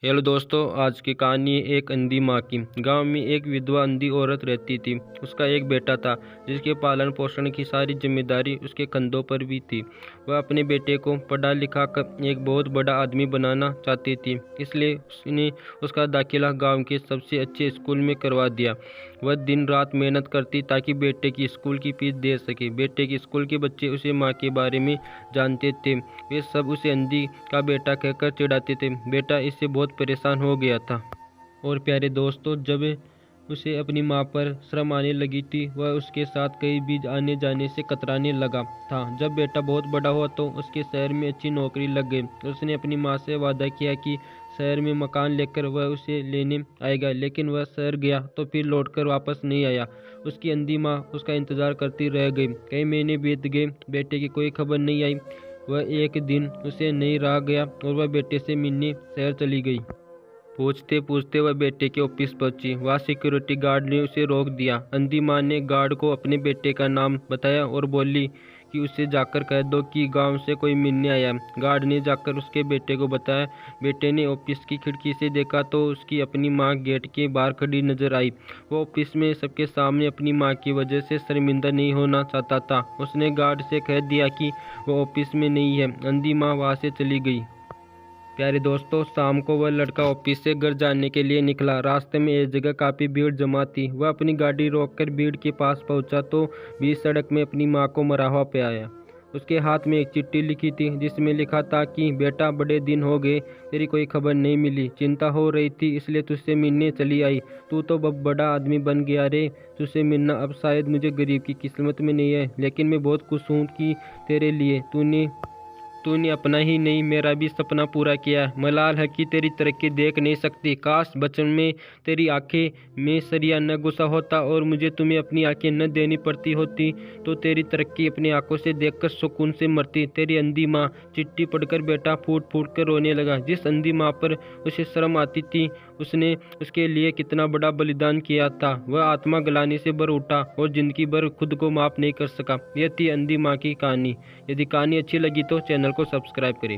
Hello दोस्तों, आज की कहानी है एक अंधी माँ की। गांव में एक विधवा अंधी औरत रहती थी। उसका एक बेटा था जिसके पालन पोषण की सारी जिम्मेदारी उसके कंधों पर भी थी। वह अपने बेटे को पढ़ा लिखा कर एक बहुत बड़ा आदमी बनाना चाहती थी, इसलिए उसने उसका दाखिला गांव के सबसे अच्छे स्कूल में करवा दिया। वह दिन रात मेहनत करती ताकि बेटे की स्कूल की फीस दे सके। बेटे के स्कूल के बच्चे उसे माँ के बारे में जानते थे। वे सब उसे अंधी का बेटा कहकर चिढ़ाते थे। बेटा इससे बहुत परेशान हो गया था। और प्यारे दोस्तों, जब उसे अपनी माँ पर शर्म आने लगी थी, वह उसके साथ कहीं भी आने जाने से कतराने लगा था। जब बेटा बहुत बड़ा हुआ तो उसके शहर में अच्छी नौकरी लग गई। उसने अपनी माँ से वादा किया कि शहर में मकान लेकर वह उसे लेने आएगा, लेकिन वह शहर गया तो फिर लौटकर वापस नहीं आया। उसकी अंधी माँ उसका इंतजार करती रह गई। कई महीने बीत गए, बेटे की कोई खबर नहीं आई। वह एक दिन उसे नहीं रहा गया और वह बेटे से मिलने शहर चली गई। पूछते पूछते वह बेटे के ऑफिस पहुंची। वहाँ सिक्योरिटी गार्ड ने उसे रोक दिया। अंधी माँ ने गार्ड को अपने बेटे का नाम बताया और बोली कि उसे जाकर कह दो कि गांव से कोई मिलने आया। गार्ड ने जाकर उसके बेटे को बताया। बेटे ने ऑफिस की खिड़की से देखा तो उसकी अपनी माँ गेट के बाहर खड़ी नजर आई। वो ऑफिस में सबके सामने अपनी माँ की वजह से शर्मिंदा नहीं होना चाहता था। उसने गार्ड से कह दिया कि वो ऑफिस में नहीं है। अंधी माँ वहाँ से चली गई। प्यारे दोस्तों, शाम को वह लड़का ऑफिस से घर जाने के लिए निकला। रास्ते में एक जगह काफ़ी भीड़ जमा थी। वह अपनी गाड़ी रोककर भीड़ के पास पहुंचा तो बीच सड़क में अपनी माँ को मरा हुआ पाया। उसके हाथ में एक चिट्ठी लिखी थी जिसमें लिखा था कि बेटा, बड़े दिन हो गए, तेरी कोई खबर नहीं मिली। चिंता हो रही थी इसलिए तुझसे मिलने चली आई। तू तो अब बड़ा आदमी बन गया रे। तुझसे मिलना अब शायद मुझे गरीब की किस्मत में नहीं है, लेकिन मैं बहुत खुश हूँ कि तेरे लिए तूने अपना ही नहीं मेरा भी सपना पूरा किया। मलाल है कि तेरी तरक्की देख नहीं सकती। काश बचपन में तेरी आंखें में सरिया न घुसा होता और मुझे तुम्हें अपनी आंखें न देनी पड़ती होती तो तेरी तरक्की अपनी आंखों से देखकर सुकून से मरती। तेरी अंधी माँ। चिट्ठी पढ़कर बेटा फूट फूट कर रोने लगा। जिस अंधी माँ पर उसे शर्म आती थी, उसने उसके लिए कितना बड़ा बलिदान किया था। वह आत्मा गलाने से भर उठा और जिंदगी भर खुद को माफ नहीं कर सका। यह थी अंधी माँ की कहानी। यदि कहानी अच्छी लगी तो चैनल को सब्सक्राइब करें।